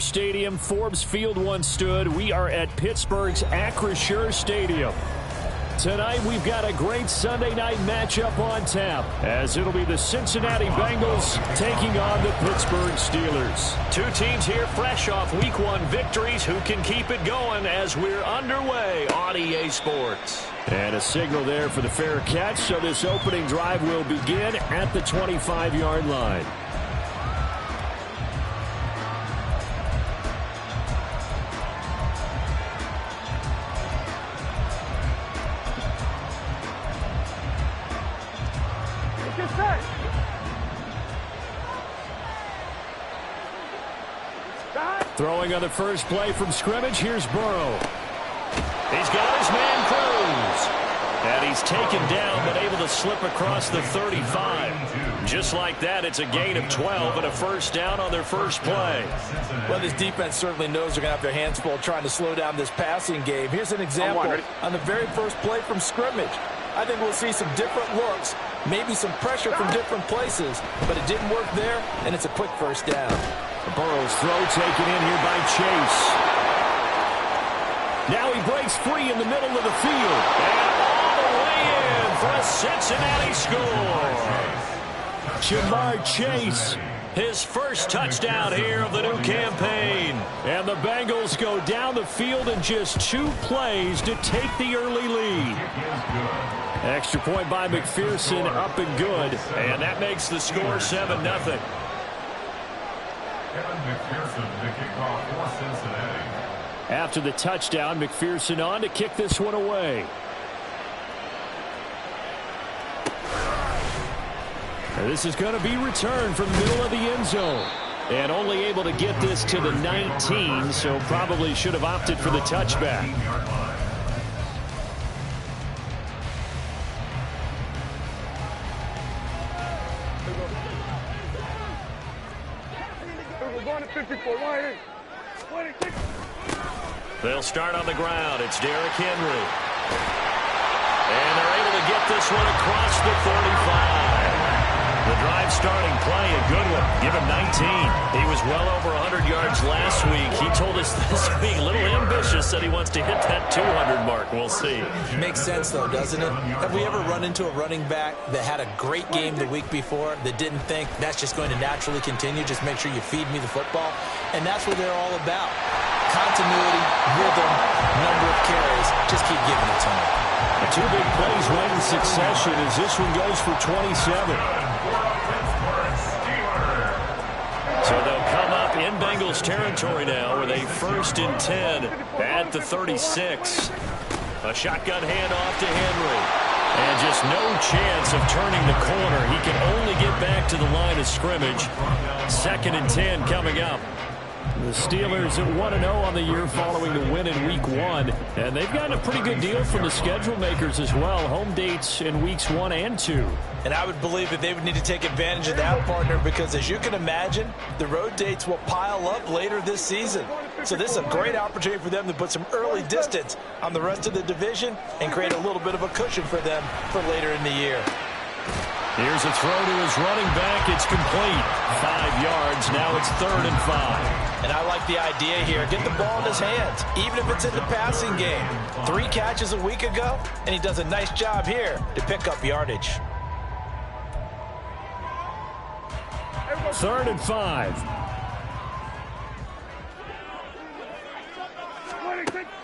Stadium, Forbes Field once stood. We are at Pittsburgh's Acrisure Stadium. Tonight, we've got a great Sunday night matchup on tap, as it'll be the Cincinnati Bengals taking on the Pittsburgh Steelers. Two teams here fresh off Week 1 victories who can keep it going as we're underway on EA Sports. And a signal there for the fair catch, so this opening drive will begin at the 25-yard line. Throwing on the first play from scrimmage, here's Burrow. He's got his man Cruz. And he's taken down, but able to slip across the 35. Just like that, it's a gain of 12 and a first down on their first play. Well, this defense certainly knows they're going to have their hands full trying to slow down this passing game. Here's an example on the very first play from scrimmage. I think we'll see some different looks, maybe some pressure from different places, but it didn't work there, and it's a quick first down. Burrow's throw taken in here by Chase. Now he breaks free in the middle of the field. And all the way in for a Cincinnati score. Ja'Marr Chase. His first touchdown here of the new campaign. And the Bengals go down the field in just 2 plays to take the early lead. Extra point by McPherson, up and good. And that makes the score 7-0. McPherson to kick off for Cincinnati. After the touchdown, McPherson on to kick this one away. And this is going to be returned from the middle of the end zone. And only able to get this to the 19, so probably should have opted for the touchback. They'll start on the ground. It's Derrick Henry. And they're able to get this one across the 35. The drive starting play, a good one. Give him 19. He was well over 100 yards last week. He told us this week, a little ambitious, that he wants to hit that 200 mark. We'll see. Makes sense, though, doesn't it? Have we ever run into a running back that had a great game the week before that didn't think that's just going to naturally continue? Just make sure you feed me the football. And that's what they're all about. Continuity, rhythm, number of carries. Just keep giving it to them. 2 big plays right in succession as this one goes for 27. So they'll come up in Bengals territory now with a 1st and 10 at the 36. A shotgun handoff to Henry. And just no chance of turning the corner. He can only get back to the line of scrimmage. 2nd and 10 coming up. The Steelers at 1-0 on the year following the win in Week 1. And they've gotten a pretty good deal from the schedule makers as well. Home dates in Weeks 1 and 2. And I would believe that they would need to take advantage of that, partner, because as you can imagine, the road dates will pile up later this season. So this is a great opportunity for them to put some early distance on the rest of the division and create a little bit of a cushion for them for later in the year. Here's a throw to his running back. It's complete. 5 yards. Now it's 3rd and 5. And I like the idea here. Get the ball in his hands, even if it's in the passing game. 3 catches a week ago, and he does a nice job here to pick up yardage. 3rd and 5.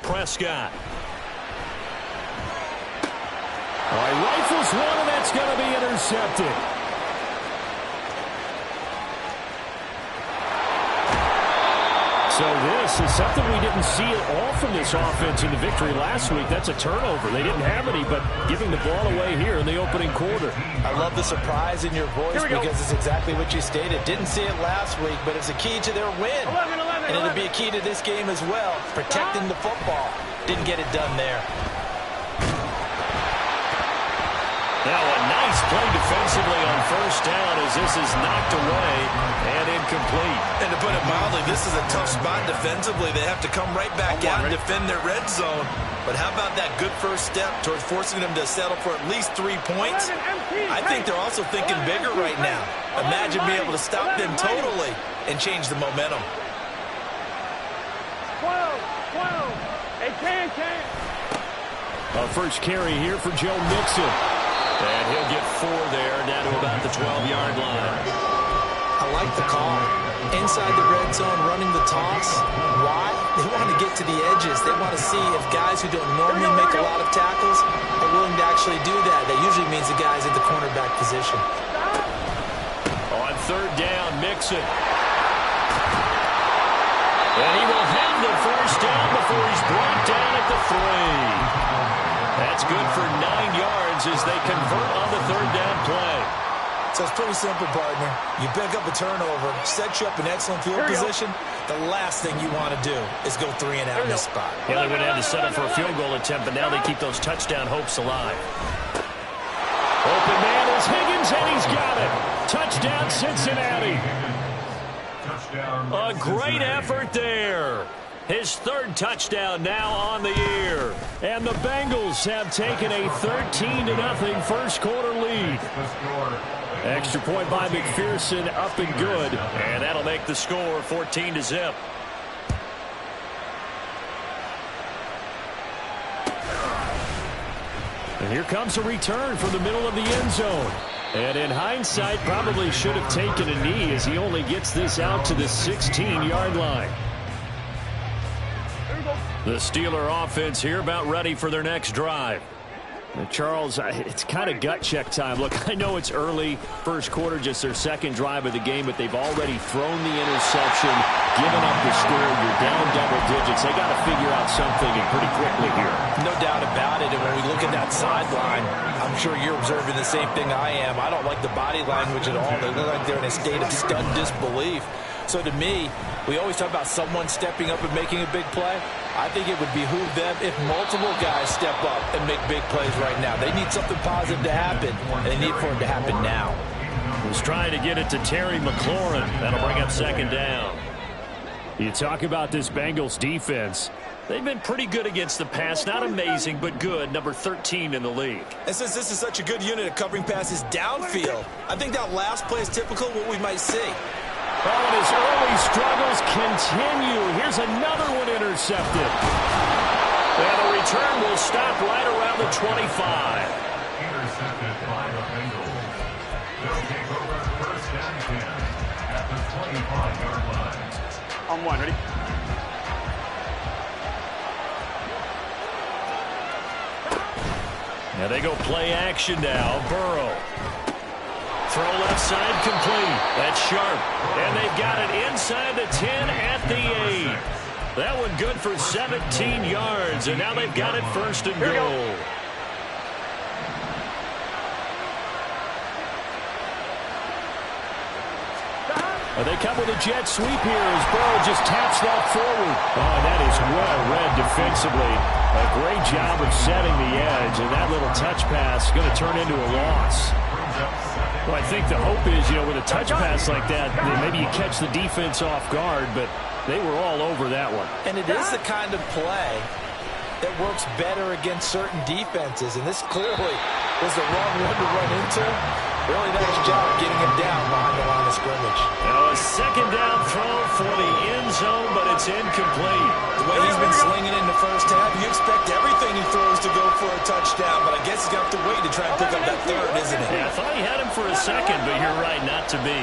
Prescott. All right, rifles one, and that's going to be intercepted. So this is something we didn't see at all from this offense in the victory last week. That's a turnover. They didn't have any, but giving the ball away here in the opening quarter. I love the surprise in your voice because it's exactly what you stated. Didn't see it last week, but it's a key to their win. And it'll be a key to this game as well, protecting the football. Didn't get it done there. Now a nice play defensively on 1st down as this is knocked away and incomplete. And to put it mildly, this is a tough spot defensively. They have to come right back out and defend their red zone. But how about that good first step towards forcing them to settle for at least 3 points? I think they're also thinking bigger right now. Imagine being able to stop them totally and change the momentum. A first carry here for Joe Mixon. And he'll get 4 there, down to about the 12-yard line. I like the call. Inside the red zone, running the toss. Why? They want to get to the edges. They want to see if guys who don't normally make a lot of tackles are willing to actually do that. That usually means the guys at the cornerback position. On third down, Mixon. And he will have the first down before he's brought down at the 3. That's good for 9 yards as they convert on the third down play. So it's pretty simple, partner. You pick up a turnover, set you up in excellent field position. The last thing you want to do is go 3 and out in this spot. Yeah, they would have had to settle for a field goal attempt, but now they keep those touchdown hopes alive. Open man is Higgins, and he's got it. Touchdown, Cincinnati. A great effort there. His third touchdown now on the year. And the Bengals have taken a 13-0 first quarter lead. Extra point by McPherson, up and good. And that'll make the score 14-0. And here comes a return from the middle of the end zone. And in hindsight, probably should have taken a knee as he only gets this out to the 16-yard line. The Steeler offense here about ready for their next drive. Charles, it's kind of gut check time. Look, I know it's early, first quarter, just their second drive of the game, but they've already thrown the interception, given up the score. You're down double digits. They got to figure out something, and pretty quickly here. No doubt about it. And when we look at that sideline, I'm sure you're observing the same thing I am. I don't like the body language at all. They look like they're in a state of stunned disbelief. So to me, we always talk about someone stepping up and making a big play. I think it would behoove them if multiple guys step up and make big plays right now. They need something positive to happen, and they need for it to happen now. He's trying to get it to Terry McLaurin. That'll bring up second down. You talk about this Bengals defense. They've been pretty good against the pass. Not amazing, but good. Number 13 in the league. And since this is such a good unit of covering passes downfield, I think that last play is typical of what we might see. Oh, and his early struggles continue. Here's another one intercepted. And the return will stop right around the 25. Intercepted by the Bengals. They'll take over first and 10 at the 25-yard line. On one, ready? Now they go play action now. Burrow. Throw left side complete. That's sharp. And they've got it inside the 10 at the 8. That one good for 17 yards. And now they've got it first and goal. They come with a jet sweep here as Burrow just taps that forward. Oh, that is well read defensively. A great job of setting the edge, and that little touch pass is going to turn into a loss. Well, I think the hope is, with a touch pass like that, maybe you catch the defense off guard, but they were all over that one. And it is the kind of play that works better against certain defenses, and this clearly was the wrong one to run into. Really nice job getting him down behind the line of scrimmage. Now a second down throw for the end zone, but it's incomplete. The way he's been slinging in the first half, you expect everything he throws to go for a touchdown, but I guess he's going to have to wait to try and pick up that third, isn't it? Yeah, I thought he had him for a second, but you're right, not to be.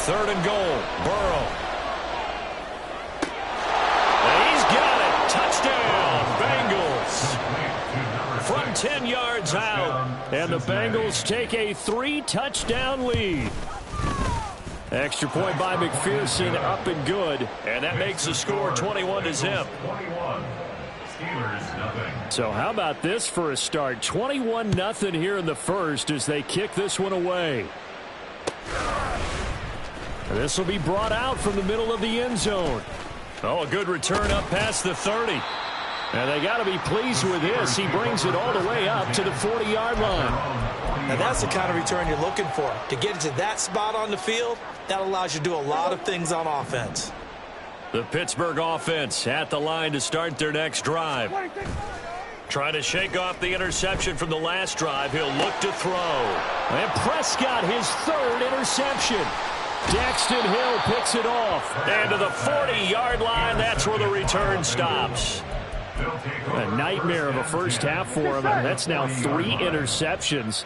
3rd and goal, Burrow. And he's got it. Touchdown, Bengals. From 10 yards out. And the Bengals take a 3-touchdown lead. Extra point by McPherson, up and good. And that makes the score 21-0. 21. Steelers, nothing. So how about this for a start? 21-0 here in the first as they kick this one away. This will be brought out from the middle of the end zone. Oh, a good return up past the 30. And they got to be pleased with this. He brings it all the way up to the 40-yard line. Now that's the kind of return you're looking for. To get it to that spot on the field, that allows you to do a lot of things on offense. The Pittsburgh offense at the line to start their next drive. Trying to shake off the interception from the last drive. He'll look to throw. And Prescott, his 3rd interception. Daxton Hill picks it off. And to the 40-yard line, that's where the return stops. A nightmare of a first half for him, and that's now 3 interceptions.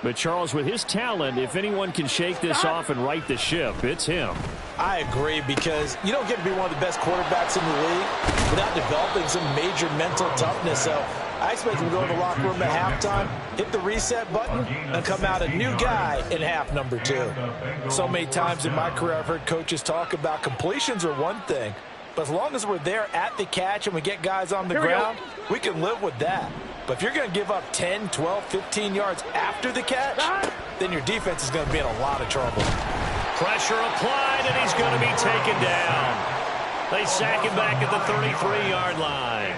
But, Charles, with his talent, if anyone can shake this off and right the ship, it's him. I agree, because you don't get to be one of the best quarterbacks in the league without developing some major mental toughness. So I expect him to go in the locker room at halftime, hit the reset button, and come out a new guy in half number 2. So many times in my career I've heard coaches talk about completions are one thing, but as long as we're there at the catch and we get guys on the ground, we can live with that. But if you're going to give up 10, 12, 15 yards after the catch, then your defense is going to be in a lot of trouble. Pressure applied, and he's going to be taken down. They sack him back at the 33-yard line.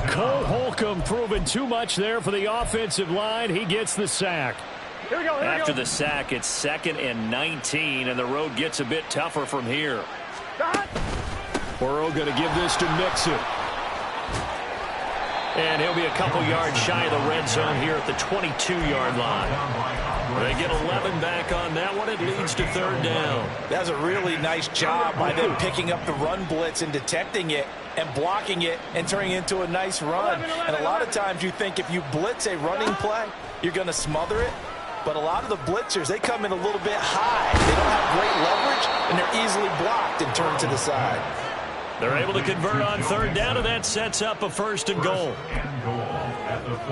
Cole Holcomb proving too much there for the offensive line. He gets the sack. After the sack, it's 2nd and 19, and the road gets a bit tougher from here. Burrow going to give this to Mixon. And he'll be a couple yards shy of the red zone here at the 22-yard line. They get 11 back on that one. It leads to 3rd down. That's a really nice job by them picking up the run blitz and detecting it and blocking it and turning it into a nice run. And a lot of times you think if you blitz a running play, you're going to smother it. But a lot of the blitzers, they come in a little bit high. They don't have great leverage, and they're easily blocked and turned to the side. They're able to convert on 3rd down, and that sets up a 1st and goal.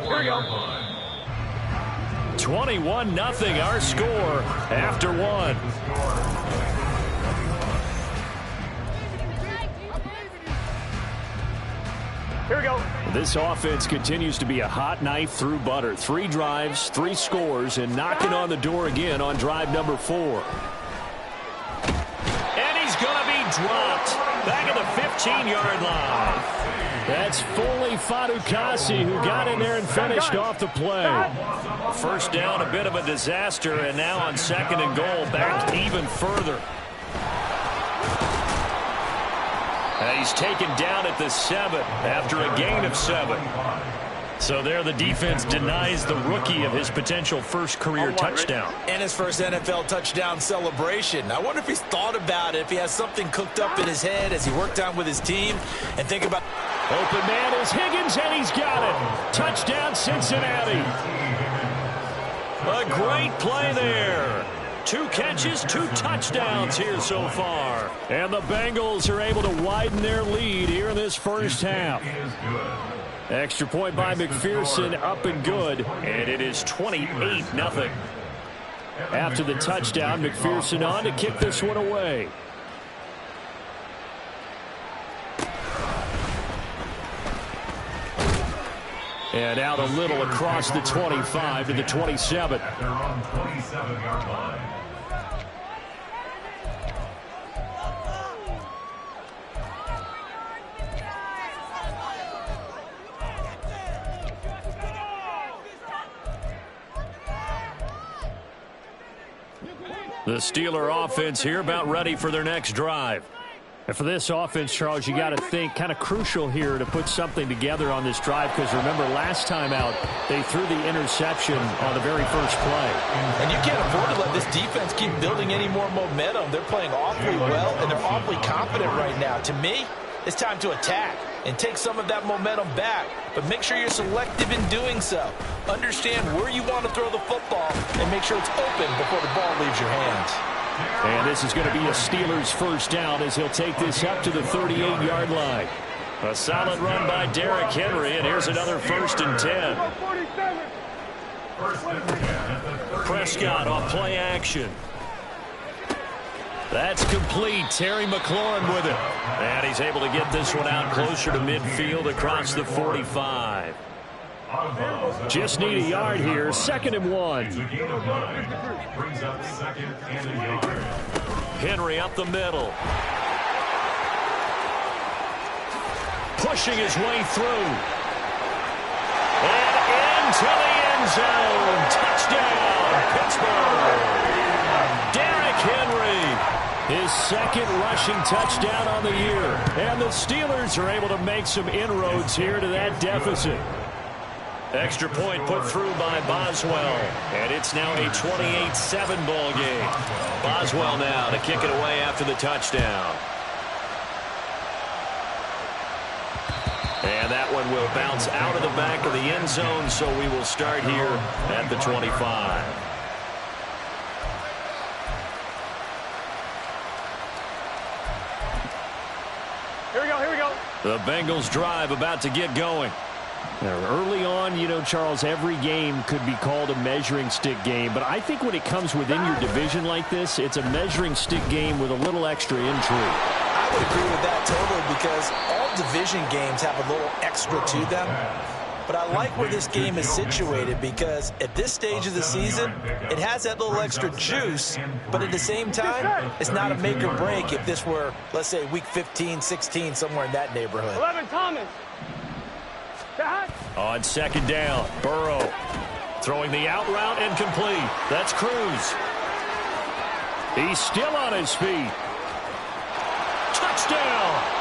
Here we go. 21-0 our score after 1. Here we go. This offense continues to be a hot knife through butter. 3 drives, 3 scores, and knocking on the door again on drive number 4. And he's going to be dropped back at the 15-yard line. That's Foley Fatukasi who got in there and finished off the play. 1st down, a bit of a disaster, and now on 2nd and goal, back even further. And he's taken down at the 7 after a gain of 7. So there the defense denies the rookie of his potential first career touchdown. And his first NFL touchdown celebration. I wonder if he's thought about it, if he has something cooked up in his head as he worked out with his team, and think about... Open man is Higgins, and he's got it. Touchdown, Cincinnati. A great play there. 2 catches, 2 touchdowns here so far. And the Bengals are able to widen their lead here in this first half. Extra point by McPherson, up and good. And it is 28-0. After the touchdown, McPherson on to kick this one away. And out a little across the 25 to the 27. They're on 27-yard line. The Steeler offense here about ready for their next drive. And for this offense, Charles, you got to think kind of crucial here to put something together on this drive, because remember last time out they threw the interception on the very first play. And you can't afford to let this defense keep building any more momentum. They're playing awfully well, and they're awfully confident right now. To me, it's time to attack and take some of that momentum back, but make sure you're selective in doing so. Understand where you want to throw the football and make sure it's open before the ball leaves your hands. And this is going to be a Steelers first down as he'll take this up to the 38-yard line. A solid run by Derrick Henry, and here's another 1st and 10. Prescott off play action. That's complete. Terry McLaurin with it. And he's able to get this one out closer to midfield across the 45. Just need a yard here. 2nd and 1. Brings up 2nd and a yard. Henry up the middle. Pushing his way through. And into the end zone. Touchdown, Pittsburgh. Derrick Henry. His 2nd rushing touchdown on the year. And the Steelers are able to make some inroads here to that deficit. Extra point put through by Boswell. And it's now a 28-7 ball game. Boswell now to kick it away after the touchdown. And that one will bounce out of the back of the end zone, so we will start here at the 25. Here we go, here we go. The Bengals drive about to get going. Now, early on, you know, Charles, every game could be called a measuring stick game. But I think when it comes within your division like this, it's a measuring stick game with a little extra intrigue. I would agree with that totally because all division games have a little extra to them. But I like where this game is situated because at this stage of the season, it has that little extra juice. But at the same time, it's not a make or break if this were, let's say, week 15, 16, somewhere in that neighborhood. 11, Thomas. On second down, Burrow throwing the out route and complete. That's Cruz. He's still on his feet. Touchdown!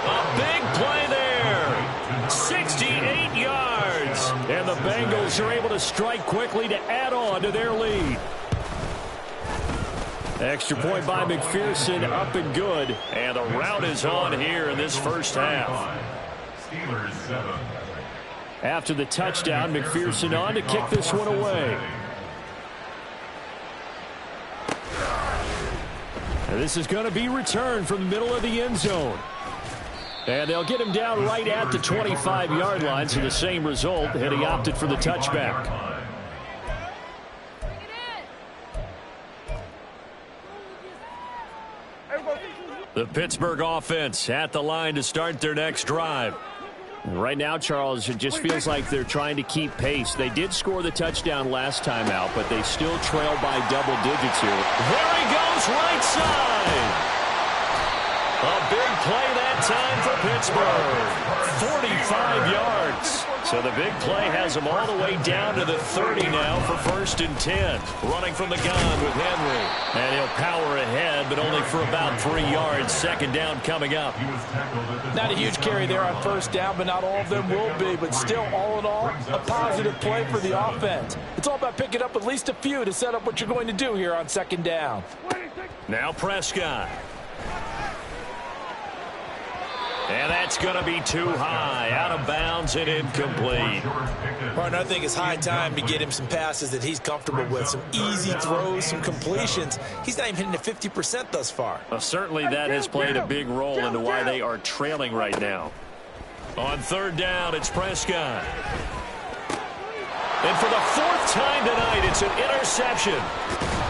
A big play there. 68 yards. And the Bengals are able to strike quickly to add on to their lead. Extra point by McPherson, up and good. And the route is on here in this first half. Steelers 7. After the touchdown, McPherson on to kick this one away. And this is going to be returned from the middle of the end zone. And they'll get him down right at the 25-yard line, so the same result, and he opted for the touchback. The Pittsburgh offense at the line to start their next drive. Right now, Charles, it just feels like they're trying to keep pace. They did score the touchdown last time out, but they still trail by double digits here. There he goes, right side. A big play that time for Pittsburgh. 45 yards. So the big play has them all the way down to the 30 now for 1st and 10. Running from the gun with Henry. And he'll power ahead, but only for about 3 yards. Second down coming up. Not a huge carry there on first down, but not all of them will be. But still, all in all, a positive play for the offense. It's all about picking up at least a few to set up what you're going to do here on second down. Now Prescott. And that's going to be too high, out of bounds and incomplete. Partner, I think it's high time to get him some passes that he's comfortable with, some easy throws, some completions. He's not even hitting the 50% thus far. Well, certainly that has played a big role into why they are trailing right now. On third down, it's Prescott. And for the 4th time tonight, it's an interception.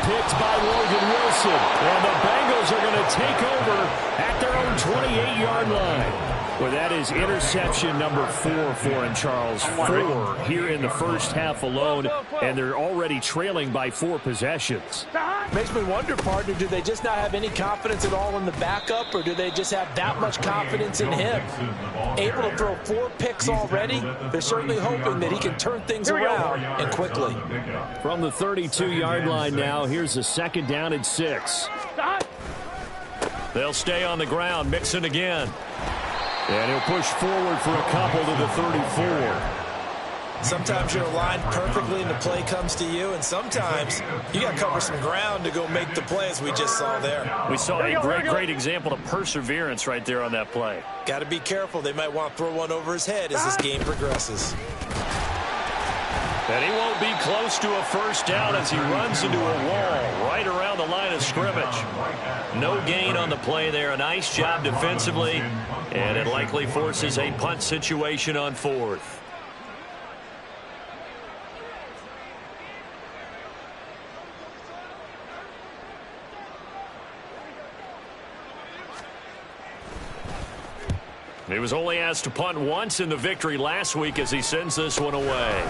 Picked by Logan Wilson. And the Bengals are going to take over at their own 28-yard line. Well, that is interception number 4 for him, Charles. 4 here in the first half alone, and they're already trailing by 4 possessions. Makes me wonder, partner, do they just not have any confidence at all in the backup, or do they just have that much confidence in him? Able to throw 4 picks already? They're certainly hoping that he can turn things around and quickly. From the 32-yard line now, here's a second down and 6. They'll stay on the ground, Mixon again. And he'll push forward for a couple to the 34. Sometimes you're aligned perfectly and the play comes to you, and sometimes you got to cover some ground to go make the play, as we just saw there. We saw a great example of perseverance right there on that play. Got to be careful. They might want to throw one over his head as this game progresses. And he won't be close to a first down as he runs into a wall right around the line of scrimmage. No gain on the play there. A nice job defensively, and it likely forces a punt situation on 4th. He was only asked to punt once in the victory last week as he sends this one away.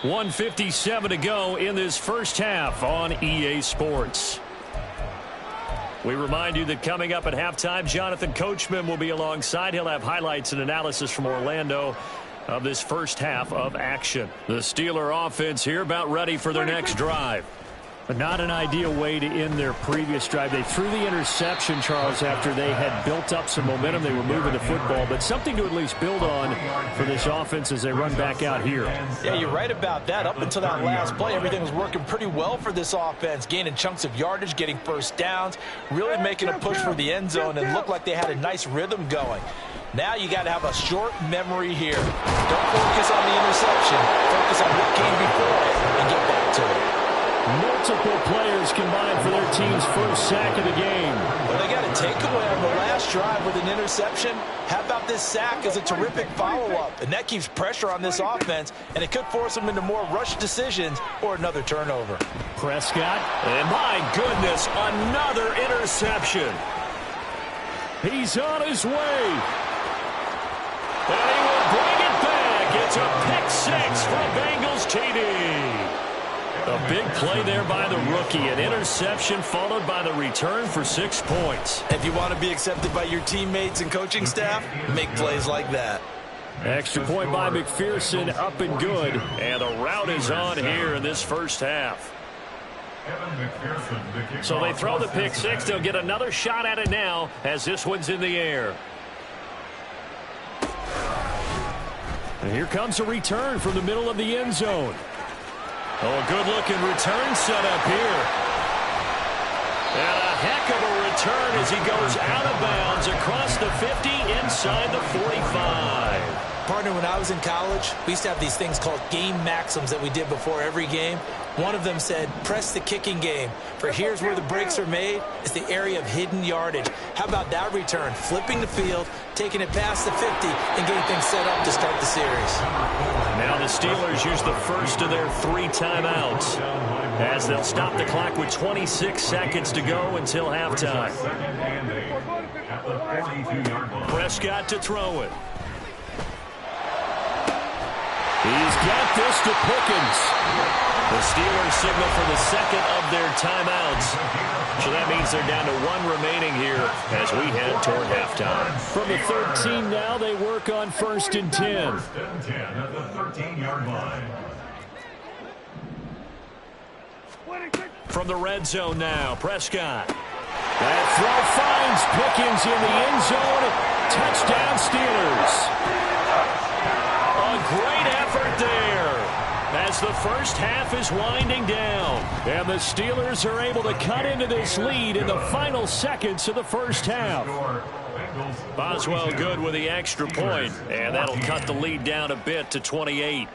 1:57 to go in this first half on EA Sports. We remind you that coming up at halftime, Jonathan Coachman will be alongside. He'll have highlights and analysis from Orlando of this first half of action. The Steeler offense here about ready for their next drive. But not an ideal way to end their previous drive. They threw the interception, Charles, after they had built up some momentum. They were moving the football, but something to at least build on for this offense as they run back out here. Yeah, you're right about that. Up until that last play, everything was working pretty well for this offense, gaining chunks of yardage, getting first downs, really making a push for the end zone, and looked like they had a nice rhythm going. Now you got to have a short memory here. Don't focus on the interception. Focus on what came before it and get back to it. Multiple players combined for their team's first sack of the game. Well, they got a takeaway on the last drive with an interception. How about this sack as a terrific follow-up? And that keeps pressure on this offense, and it could force them into more rush decisions or another turnover. Prescott. And my goodness, another interception. He's on his way. And he will bring it back. It's a pick six for Bengals TD. A big play there by the rookie. An interception followed by the return for 6 points. If you want to be accepted by your teammates and coaching staff, make plays like that. Extra point by McPherson, up and good. And the route is on here in this first half. So they throw the pick six. They'll get another shot at it now as this one's in the air. And here comes a return from the middle of the end zone. Oh, a good-looking return set up here. And a heck of a return as he goes out of bounds across the 50 inside the 45. Partner, when I was in college, we used to have these things called game maxims that we did before every game. One of them said, press the kicking game. For here's where the breaks are made. It's the area of hidden yardage. How about that return? Flipping the field, taking it past the 50, and getting things set up to start the series. Now the Steelers use the first of their 3 timeouts as they'll stop the clock with 26 seconds to go until halftime. Prescott to throw it. He's got this to Pickens. The Steelers signal for the second of their timeouts. So that means they're down to 1 remaining here as we head toward halftime. From the 13 now, they work on 1st and 10. First and 10 at the 13-yard line. From the red zone now, Prescott. That throw finds Pickens in the end zone. Touchdown, Steelers. A great effort there as the first half is winding down. And the Steelers are able to cut into this lead in the final seconds of the first half. Boswell good with the extra point, and that'll cut the lead down a bit to 28.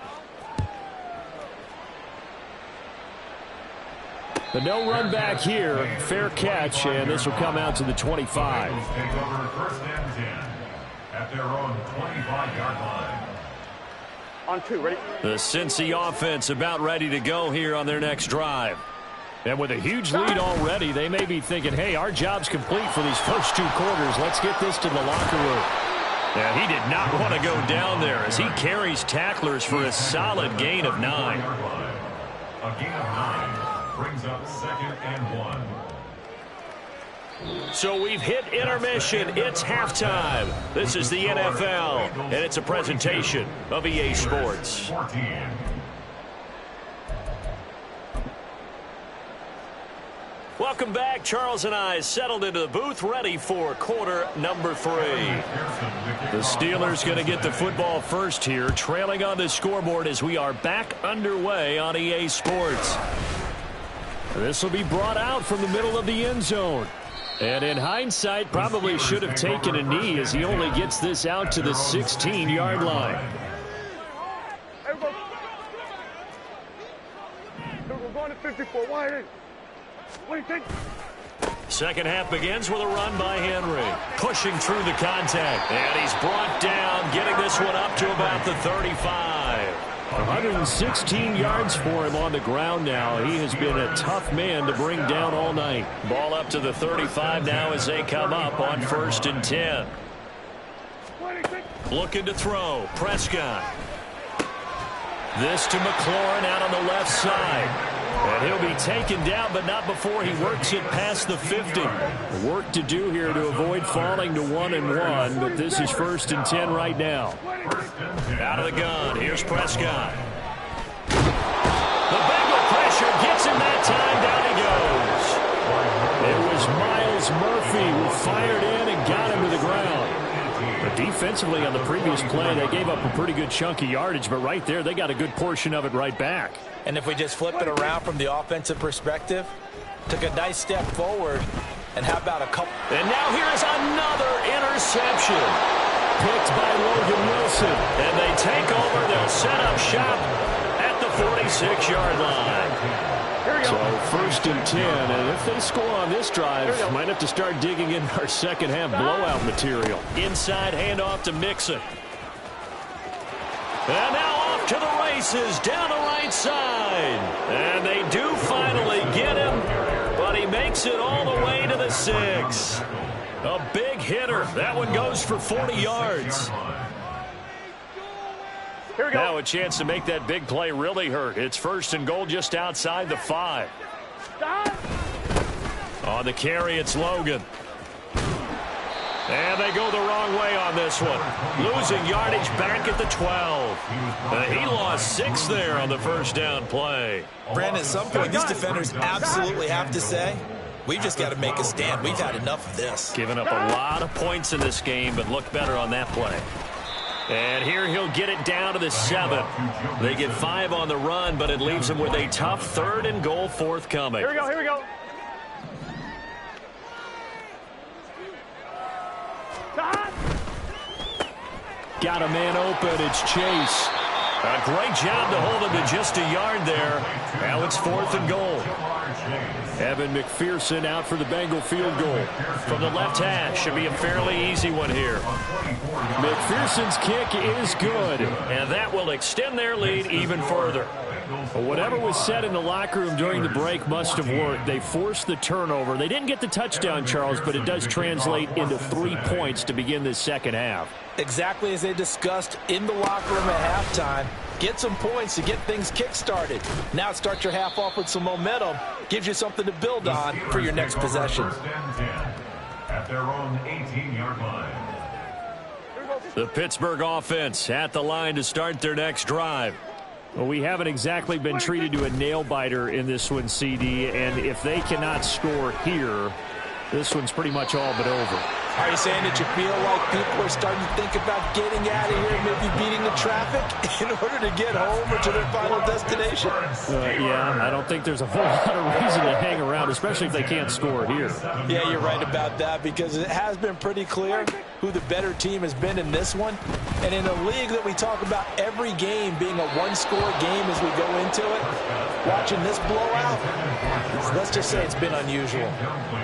The no run back here, fair catch, and this will come out to the 25. Take over first and 10 at their own 25-yard line. On 2, ready? The Cincy offense about ready to go here on their next drive. And with a huge lead already, they may be thinking, hey, our job's complete for these first 2 quarters. Let's get this to the locker room. Yeah, he did not want to go down there as he carries tacklers for a solid gain of 9. A gain of 9 brings up 2nd and 1. So we've hit intermission. It's halftime. This is the NFL, and it's a presentation of EA Sports. 14. Welcome back. Charles and I settled into the booth, ready for quarter number 3. The Steelers going to get the football first here, trailing on the scoreboard as we are back underway on EA Sports. This will be brought out from the middle of the end zone. And in hindsight, probably should have taken a knee as he only gets this out to the 16-yard line. Here we go. We're going to 54. Wide in. What do you think? Second half begins with a run by Henry. Pushing through the contact. And he's brought down, getting this one up to about the 35. 116 yards for him on the ground now. He has been a tough man to bring down all night. Ball up to the 35 now as they come up on 1st and 10. Looking to throw. Prescott. This to McLaurin out on the left side. And he'll be taken down, but not before he works it past the 50. Work to do here to avoid falling to 1-1, but this is 1st and 10 right now. Out of the gun, here's Prescott. The Bengal pressure gets him that time down Murphy fired in and got him to the ground. But defensively on the previous play, they gave up a pretty good chunk of yardage, but right there, they got a good portion of it right back. And if we just flip it around from the offensive perspective, took a nice step forward, and how about a couple? And now here's another interception. Picked by Logan Wilson. And they take over. They'll set up shop at the 46-yard line. So 1st and 10, and if they score on this drive, might have to start digging in our second half blowout material. Inside handoff to Mixon. And now off to the races down the right side. And they do finally get him, but he makes it all the way to the 6. A big hitter. That one goes for 40 yards. Now a chance to make that big play really hurt. It's 1st and goal just outside the 5. On the carry, it's Logan. And they go the wrong way on this one. Losing yardage back at the 12. He lost 6 there on the 1st down play. Brandon, at some point, these defenders absolutely have to say, we've just got to make a stand. We've had enough of this. Giving up a lot of points in this game, but looked better on that play. And here he'll get it down to the 7. They get 5 on the run, but it leaves them with a tough 3rd and goal forthcoming. Here we go, here we go. Got a man open. It's Chase. A great job to hold him to just a yard there. Now it's 4th and goal. Evan McPherson out for the Bengal field goal. From the left hash, should be a fairly easy one here. McPherson's kick is good. And that will extend their lead even further. Well, whatever was said in the locker room during the break must have worked. They forced the turnover. They didn't get the touchdown, Charles, but it does translate into 3 points to begin this second half. Exactly as they discussed in the locker room at halftime. Get some points to get things kick-started. Now start your half off with some momentum. Gives you something to build on for your next possession. At their own 18-yard line. The Pittsburgh offense at the line to start their next drive. Well, we haven't exactly been treated to a nail-biter in this one, CD, and if they cannot score here, this one's pretty much all but over. Are you saying that you feel like people are starting to think about getting out of here, maybe beating the traffic in order to get home or to their final destination? Yeah, I don't think there's a whole lot of reason to hang around, especially if they can't score here. Yeah, you're right about that, because it has been pretty clear who the better team has been in this one. And in a league that we talk about every game being a one-score game as we go into it, watching this blowout, let's just say it's been unusual.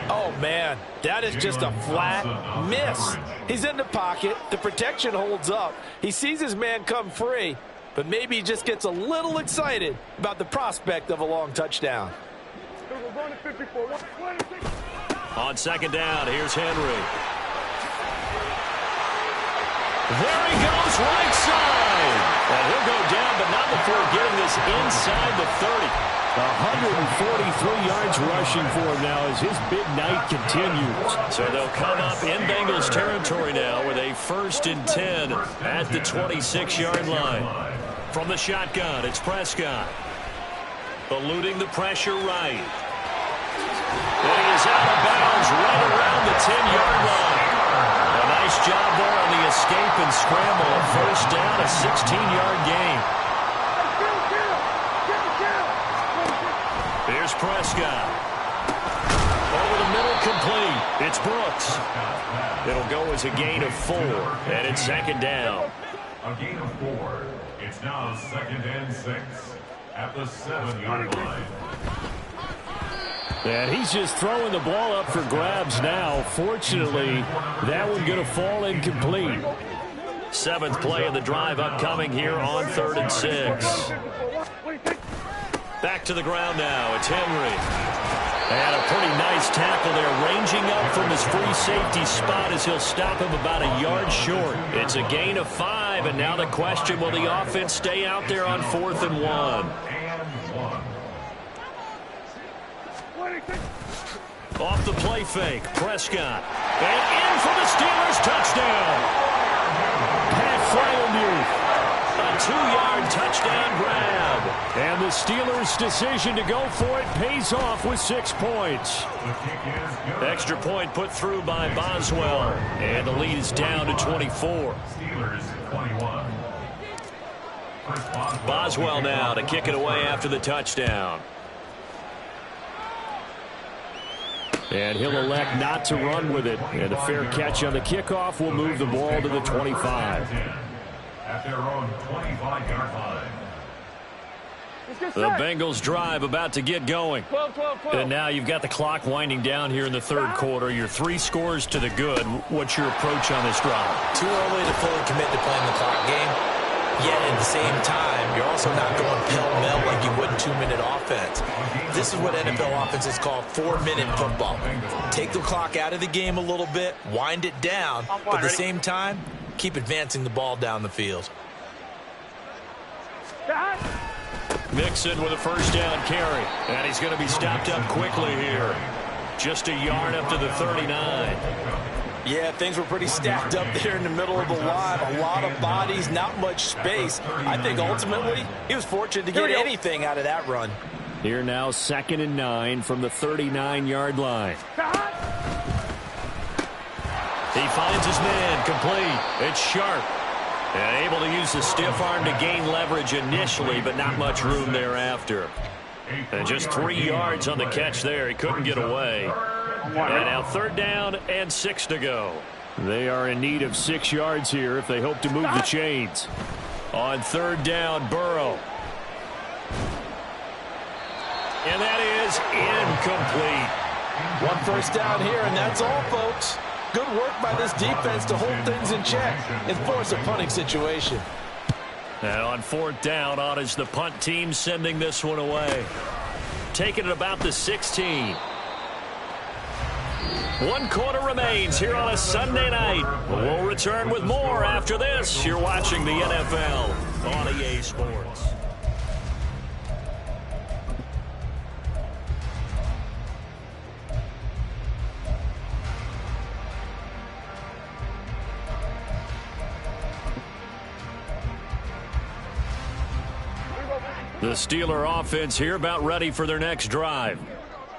Oh, man, that is just a flat miss. He's in the pocket. The protection holds up. He sees his man come free, but maybe he just gets a little excited about the prospect of a long touchdown. On 2nd down, here's Henry. There he goes, right side. And he'll go down, but not before getting this inside the 30. 143 yards rushing for him now as his big night continues. So they'll come up in Bengals territory now with a 1st and 10 at the 26-yard line. From the shotgun, it's Prescott. Eluding the pressure right. And he is out of bounds right around the 10-yard line. A nice job there on the escape and scramble. A 1st down, a 16-yard gain. Here's Prescott. Over the middle, complete. It's Brooks. It'll go as a gain of 4, and it's 2nd down. A gain of 4. It's now 2nd and 6 at the 7-yard line. And he's just throwing the ball up for grabs now. Fortunately, that one going to fall incomplete. 7th play of the drive upcoming here on 3rd and 6. Back to the ground now. It's Henry. And a pretty nice tackle there, ranging up from his free safety spot as he'll stop him about a yard short. It's a gain of 5, and now the question, will the offense stay out there on 4th and 1? Off the play fake, Prescott. And in for the Steelers touchdown. Pat Freiermuth. A 2-yard touchdown grab. And the Steelers' decision to go for it pays off with 6 points. Extra point put through by Boswell. And the lead is down to 24. Steelers 21. Boswell now to kick it away after the touchdown. And he'll elect not to run with it. And a fair catch on the kickoff will move the ball to the 25. At their own 25-yard line. The Bengals drive about to get going. 12. And now you've got the clock winding down here in the third quarter. You're 3 scores to the good. What's your approach on this drive? Too early to fully commit to playing the clock game. Yet at the same time, you're also not going pell-mell like you would in 2-minute offense. This is what NFL offenses call 4-minute football. Take the clock out of the game a little bit, wind it down, but at the same time, keep advancing the ball down the field. Mixon with a first down carry. And he's going to be stopped up quickly here. Just a yard up to the 39. Yeah, things were pretty stacked up there in the middle of the line. A lot of bodies, not much space. I think ultimately he was fortunate to get anything out of that run. Here now, 2nd and 9 from the 39-yard line. He finds his man complete. It's Sharp. And able to use the stiff arm to gain leverage initially, but not much room thereafter. And just 3 yards on the catch there. He couldn't get away. And now 3rd down and 6 to go. They are in need of 6 yards here if they hope to move the chains. On 3rd down, Burrow. And that is incomplete. 1 first down here, and that's all, folks. Good work by this defense to hold things in check and force a punting situation. And on 4th down, on is the punt team sending this one away. Taking it about the 16. 1 quarter remains here on a Sunday night. We'll return with more after this. You're watching the NFL on EA Sports. The Steeler offense here about ready for their next drive.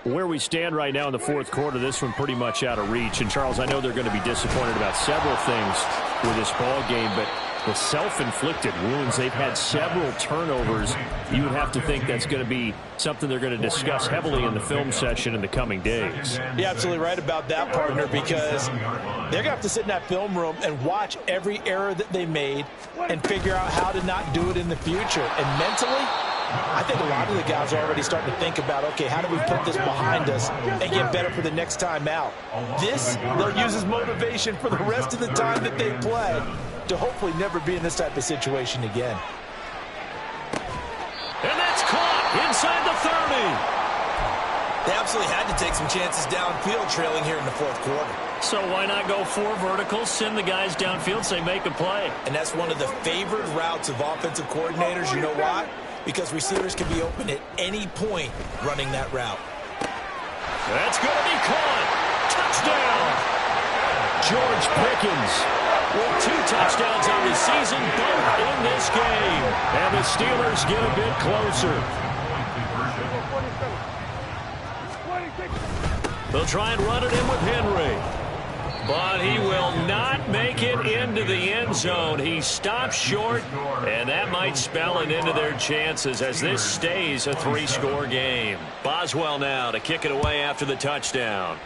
Where we stand right now in the 4th quarter, this one pretty much out of reach. And, Charles, I know they're going to be disappointed about several things with this ball game, but the self-inflicted wounds, they've had several turnovers. You would have to think that's going to be something they're going to discuss heavily in the film session in the coming days. You're absolutely right about that, partner, because they're going to have to sit in that film room and watch every error that they made and figure out how to not do it in the future. And mentally, I think a lot of the guys are already starting to think about, okay, how do we put this behind us and get better for the next time out? This, they'll use as motivation for the rest of the time that they play to hopefully never be in this type of situation again. And that's caught inside the 30. They absolutely had to take some chances downfield trailing here in the 4th quarter. So why not go 4 verticals, send the guys downfield, say make a play? And that's one of the favored routes of offensive coordinators. You know why? Because receivers can be open at any point running that route. That's going to be caught. Touchdown. George Pickens with 2 touchdowns on the season, both in this game. And the Steelers get a bit closer. They'll try and run it in with Henry. But he will not make it into the end zone. He stops short, and that might spell it into their chances as this stays a 3-score game. Boswell now to kick it away after the touchdown.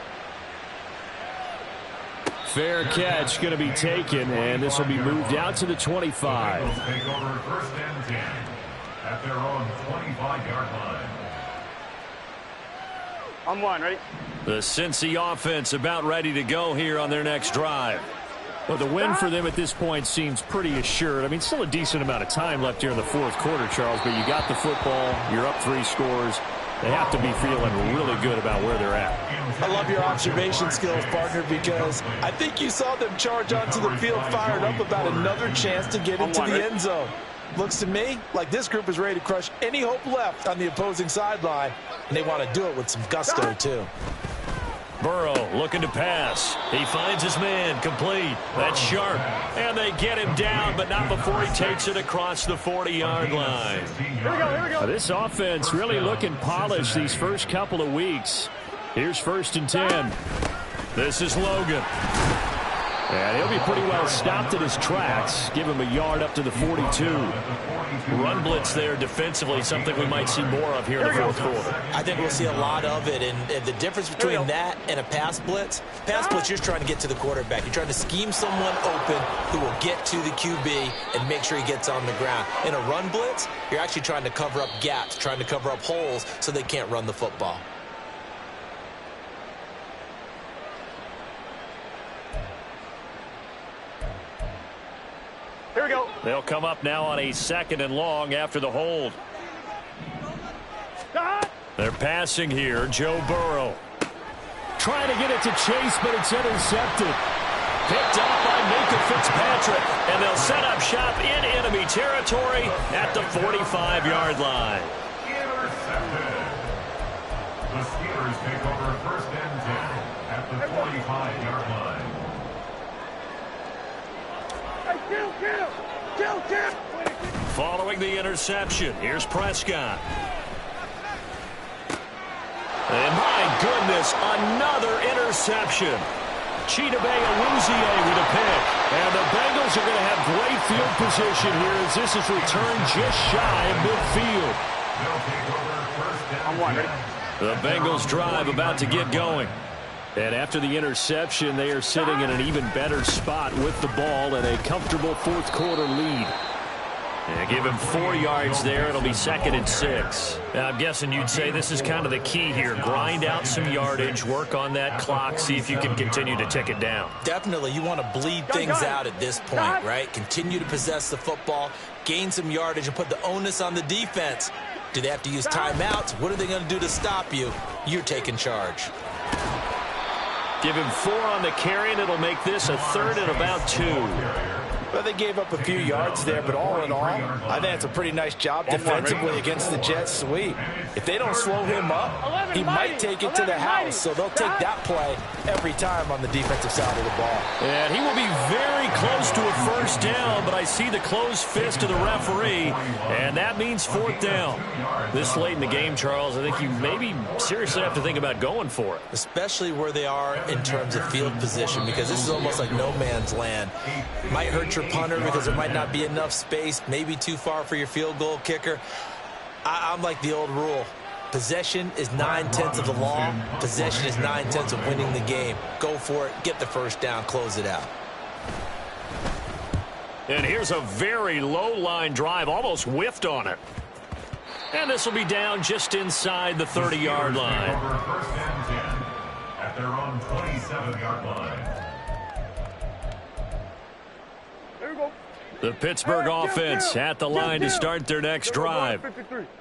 Fair catch going to be taken, and this will be moved out to the 25. Take over 1st and 10 at their own 25-yard line. I'm 1, ready? The Cincy offense about ready to go here on their next drive. Well, the win for them at this point seems pretty assured. I mean, still a decent amount of time left here in the 4th quarter, Charles, but you got the football, you're up 3 scores. They have to be feeling really good about where they're at. I love your observation skills, partner, because I think you saw them charge onto the field fired up about another chance to get into the end zone. Looks to me like this group is ready to crush any hope left on the opposing sideline, and they want to do it with some gusto, too. Burrow looking to pass. He finds his man, complete. That's sharp. And they get him down, but not before he takes it across the 40-yard line. Here we go. This offense really looking polished these first couple of weeks. Here's 1st and 10. This is Logan. And he'll be pretty well stopped in his tracks. Give him a yard up to the 42. Run blitz there defensively, something we might see more of here in the fourth quarter. I think we'll see a lot of it, and the difference between that and a pass blitz, you're just trying to get to the quarterback. You're trying to scheme someone open who will get to the QB and make sure he gets on the ground. In a run blitz, you're actually trying to cover up gaps, trying to cover up holes so they can't run the football. Here we go. They'll come up now on a 2nd and long after the hold. They're passing here. Joe Burrow. Trying to get it to Chase, but it's intercepted. Picked up by Minkah Fitzpatrick. And they'll set up shop in enemy territory at the 45-yard line. Intercepted. The Steelers take over 1st and 10 at the 45-yard line. Kill. Following the interception, here's Prescott. And my goodness, another interception. Chidobe Awuzie with a pick. And the Bengals are going to have great field position here as this is returned just shy of midfield. I'm one. Ready? The Bengals drive about to get going. And after the interception, they are sitting in an even better spot with the ball and a comfortable fourth quarter lead. Yeah, give him 4 yards there. It'll be 2nd and 6. I'm guessing you'd say this is kind of the key here. Grind out some yardage, work on that clock, see if you can continue to tick it down. Definitely, you want to bleed things out at this point, right? Continue to possess the football, gain some yardage, and put the onus on the defense. Do they have to use timeouts? What are they going to do to stop you? You're taking charge. Give him 4 on the carry, and it'll make this a 3rd and about 2. Well, they gave up a few yards there, but all in all, I think that's a pretty nice job defensively against the Jets sweep. If they don't slow him up, he might take it to the house, so they'll take that play every time on the defensive side of the ball. And he will be very close to a 1st down, but I see the closed fist of the referee, and that means 4th down. This late in the game, Charles, I think you maybe seriously have to think about going for it. Especially where they are in terms of field position, because this is almost like no man's land. Might hurt your punter because there might not be enough space, maybe too far for your field goal kicker. I'm like the old rule. Possession is 9/10 of the law. Possession is 9/10 of winning the game. Go for it, get the 1st down, close it out. And here's a very low line drive, almost whiffed on it. And this will be down just inside the 30-yard line. Over 1st and 10 at their own 27-yard line. Here we go. The Pittsburgh offense at the line to start their next drive.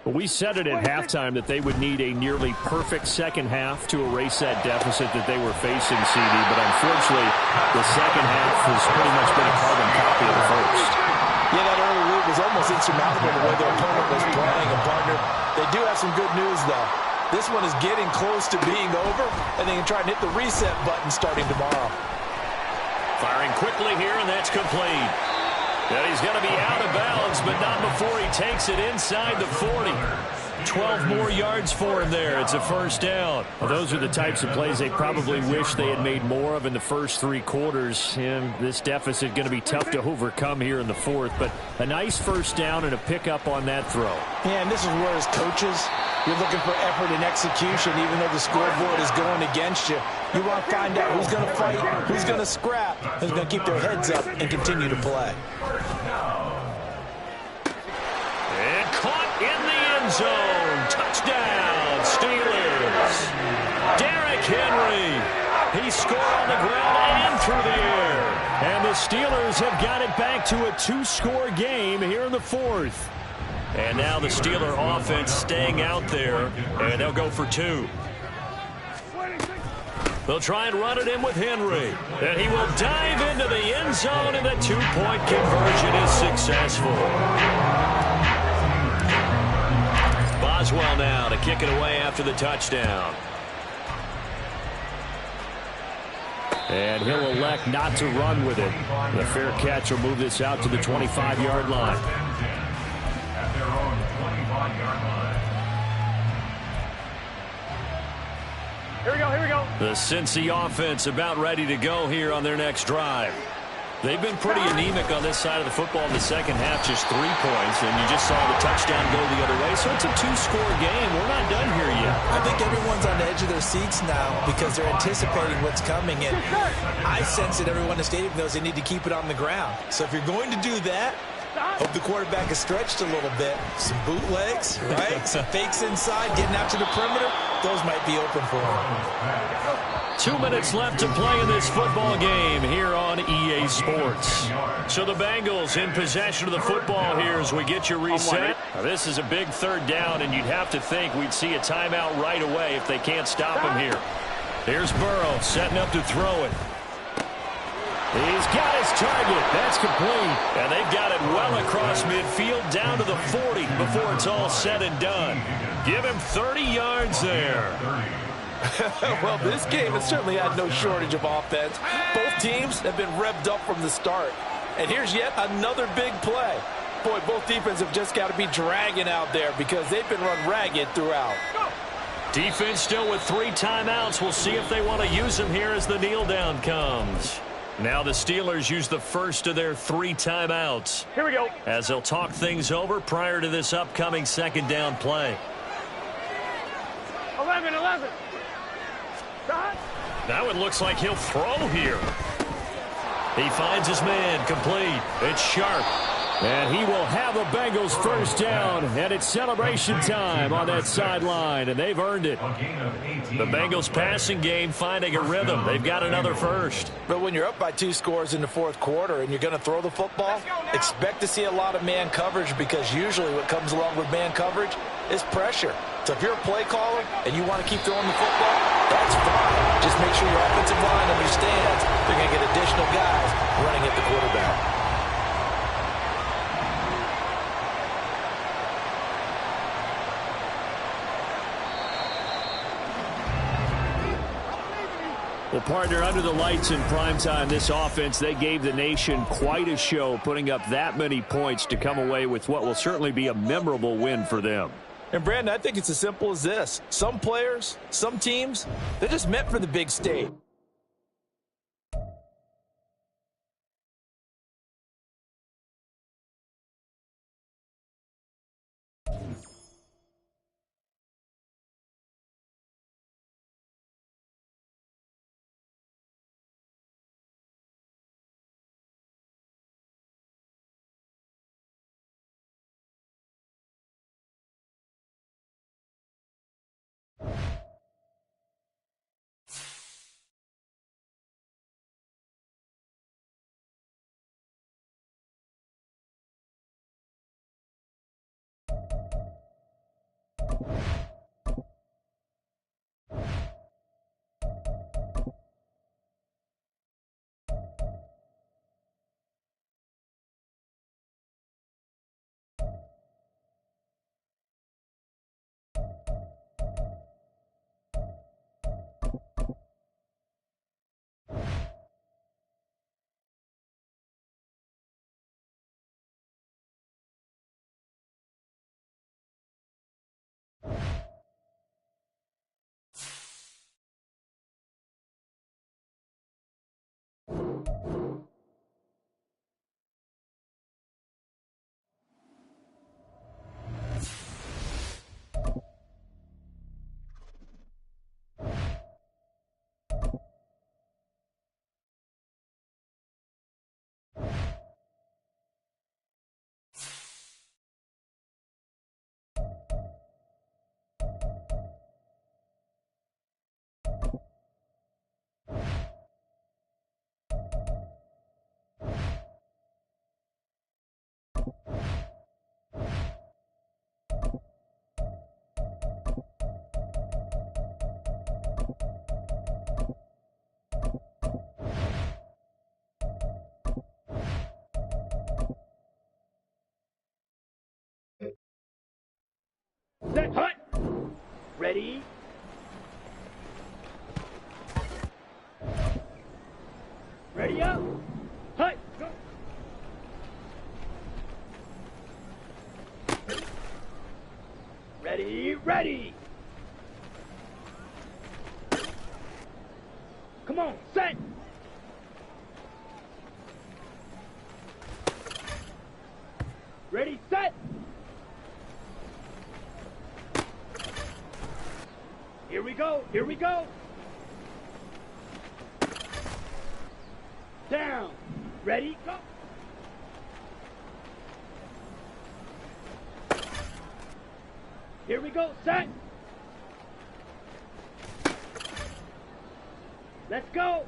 We said it at halftime that they would need a nearly perfect second half to erase that deficit that they were facing, CD, but unfortunately, the second half has pretty much been a carbon copy of the first. Yeah, that early lead was almost insurmountable the way their opponent was playing, and partner, they do have some good news, though. This one is getting close to being over, and they can try and hit the reset button starting tomorrow. Firing quickly here, and that's complete. And he's going to be out of bounds, but not before he takes it inside the 40. 12 more yards for him there. It's a 1st down. Well, those are the types of plays they probably wish they had made more of in the first 3 quarters. And this deficit going to be tough to overcome here in the 4th. But a nice 1st down and a pickup on that throw. Yeah, and this is where as coaches, you're looking for effort and execution, even though the scoreboard is going against you. You want to find out who's going to fight, who's going to scrap, who's going to keep their heads up and continue to play. And caught in the end zone. Touchdown, Steelers. Derrick Henry. He scored on the ground and through the air. And the Steelers have got it back to a 2-score game here in the 4th. And now the Steeler offense staying out there, and they'll go for 2. They'll try and run it in with Henry. And he will dive into the end zone, and the 2-point conversion is successful. Boswell now to kick it away after the touchdown. And he'll elect not to run with it. The fair catch will move this out to the 25-yard line. At their own 25-yard line. Here we go, here we go. The Cincy offense about ready to go here on their next drive. They've been pretty anemic on this side of the football in the second half, just 3 points, and you just saw the touchdown go the other way. So it's a 2-score game. We're not done here yet. I think everyone's on the edge of their seats now because they're anticipating what's coming. And I sense that everyone in the stadium knows they need to keep it on the ground. So if you're going to do that, hope the quarterback is stretched a little bit. Some bootlegs, right? Some fakes inside, getting out to the perimeter. Those might be open for him. 2 minutes left to play in this football game here on EA Sports. So the Bengals in possession of the football here as we get you reset. Now, this is a big 3rd down, and you'd have to think we'd see a timeout right away if they can't stop him here. Here's Burrow setting up to throw it. He's got his target. That's complete. And they've got it well across midfield down to the 40 before it's all said and done. Give him 30 yards there. Well, this game has certainly had no shortage of offense. Both teams have been revved up from the start. And here's yet another big play. Boy, both defenses have just got to be dragging out there because they've been run ragged throughout. Defense still with 3 timeouts. We'll see if they want to use them here as the kneel down comes. Now the Steelers use the first of their 3 timeouts. Here we go. As they'll talk things over prior to this upcoming 2nd down play. 11. Now it looks like he'll throw here. He finds his man complete. It's Sharp. And he will have the Bengals first down. And it's celebration time on that sideline. And they've earned it. The Bengals passing game finding a rhythm. They've got another first. But when you're up by 2 scores in the 4th quarter and you're going to throw the football, expect to see a lot of man coverage because usually what comes along with man coverage is pressure. So if you're a play caller and you want to keep throwing the football, that's fine. Just make sure your offensive line understands they're going to get additional guys running at the quarterback. Well, partner, under the lights in primetime, this offense, they gave the nation quite a show, putting up that many points to come away with what will certainly be a memorable win for them. And, Brandon, I think it's as simple as this. Some players, some teams, they're just meant for the big stage. Set, hut. Ready. Ready up. Hut. Go. Ready, ready. Come on, set. Ready, set. Here we go, here we go. Down. Ready, go. Here we go, set. Let's go.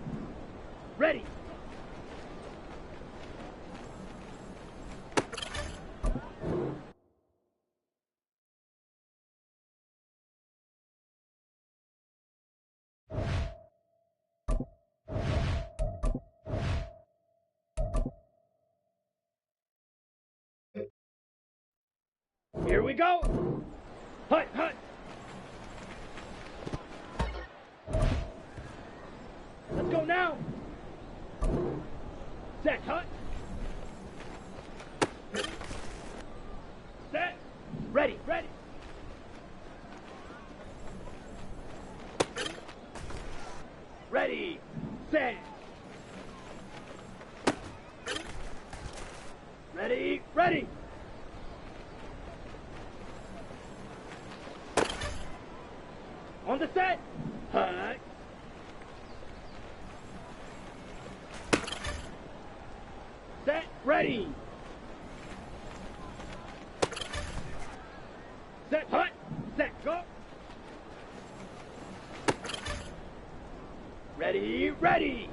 Ready. Here we go. Hut, hut. Let's go now. Set, hut. Set. Ready, ready. Ready, set. Ready, ready. On the set. Hut. Set. Ready. Set. Hut. Set. Go. Ready. Ready.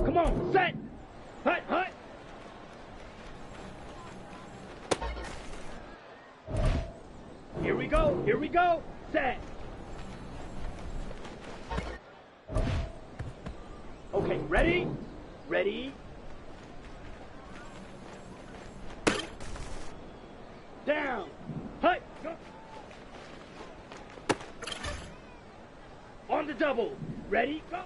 Come on, set! Hut, hut! Here we go, set! Okay, ready? Ready? Down! Hut, go! On the double! Ready, go!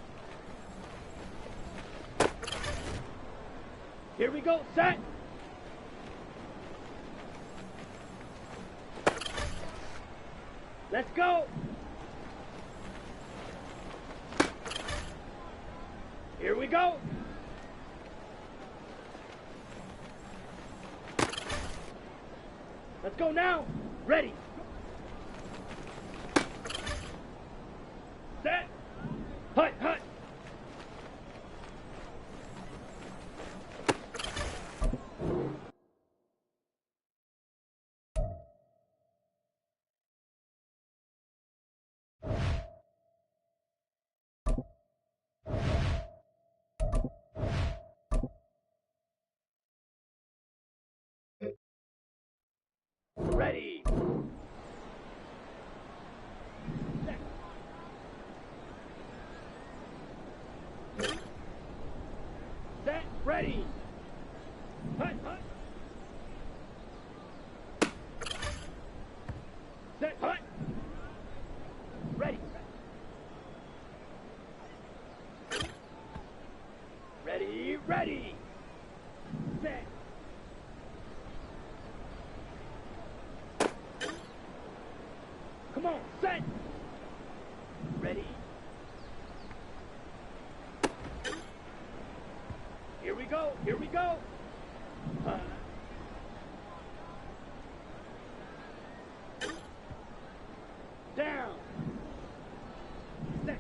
Here we go, set! Let's go! Here we go! Let's go now! Ready! Set! Hut, hut! Ready. Set. Ready. Hut, hut. Set. Hut. Ready. Ready. Ready. Set. Come on, set! Ready? Here we go, here we go! Down! Set!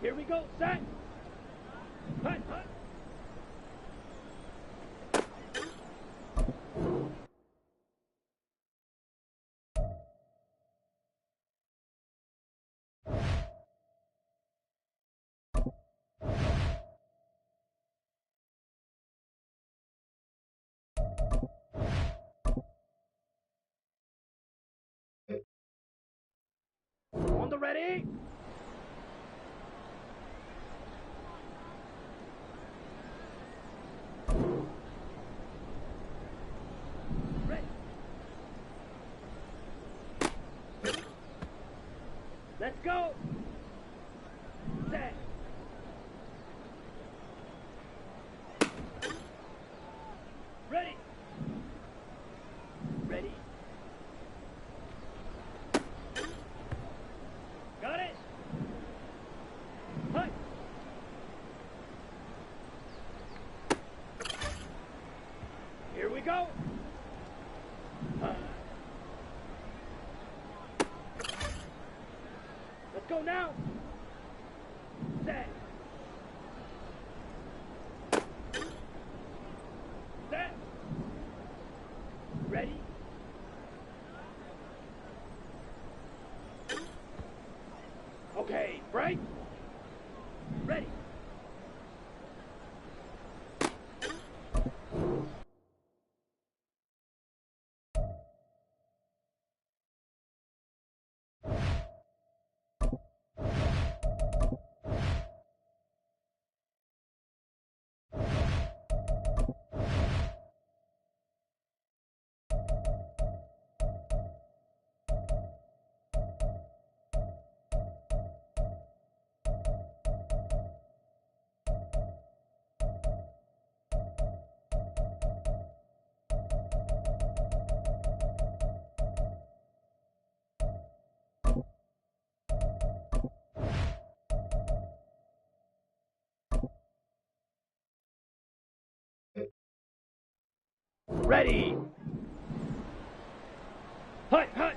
Here we go, set! Hut, hut! the ready. Ready. Let's go. Set. Ready. Ready. Got it. Hut. Here we go. Let's go now. Set. Set. Ready. Okay, break. Ready. Ready. Hut, hut.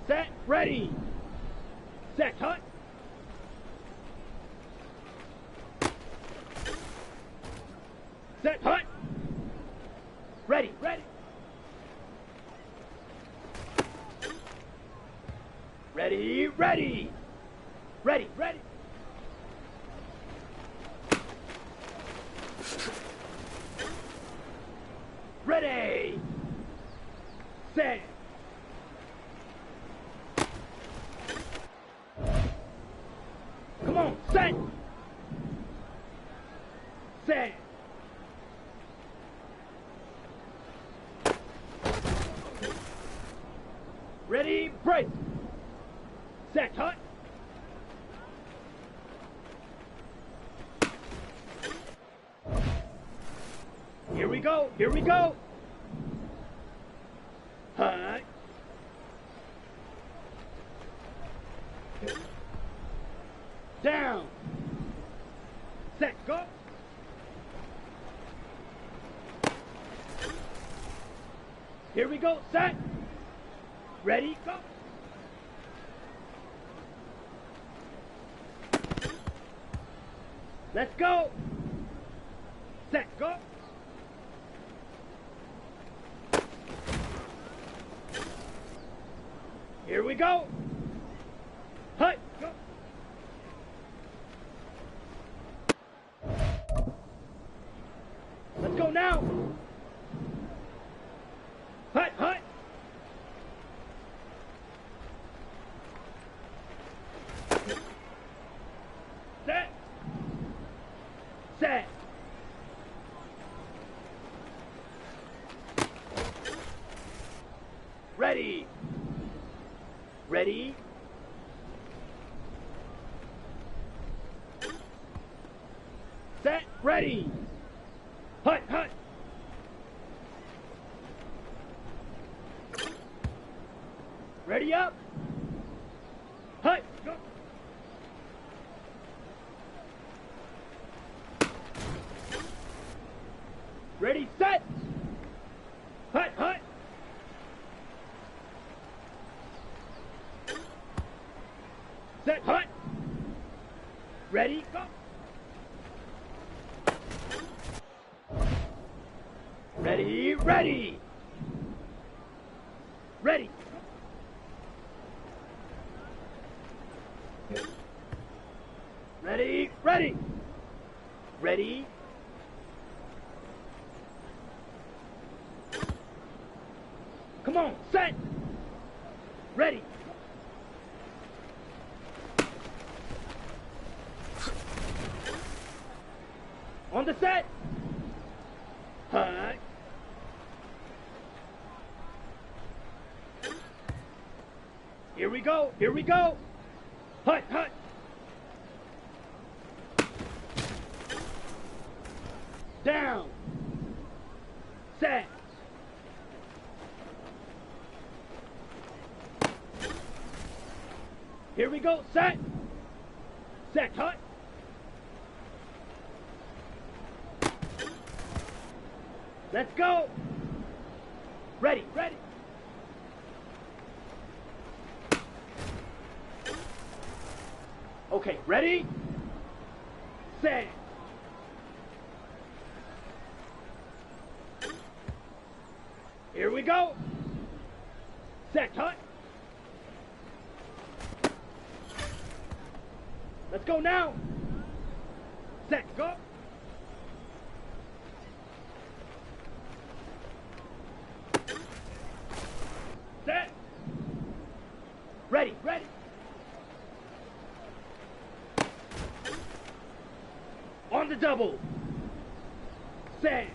Set, ready. Set, hut. Set, hut. Ready, ready. Ready, ready. Ready, ready. Ready. Set. Come on, set. Set. Ready, break. Set, hut. Here we go, here we go. Hut. Down. Set, go. Here we go, set. Ready, go. Let's go. Set, go. Here we go. Hut, go. Let's go now. Hut, hut. Set. Set. Ready. Ready. Set. Ready. Hut, hut. Ready up. Hut, go. Ready, set. Hut, hut. Set, hut. Ready, go. Ready, ready. Ready. Ready, ready. Ready. On the set. Hut. Here we go. Here we go. Hut, hut. Down. Set. Here we go. Set. Set. Hut. Let's go. Ready. Ready. Okay. Ready. Set. Here we go. Set. Hut. Let's go now. Set. Go. Set. Ready. Ready. On the double. Set.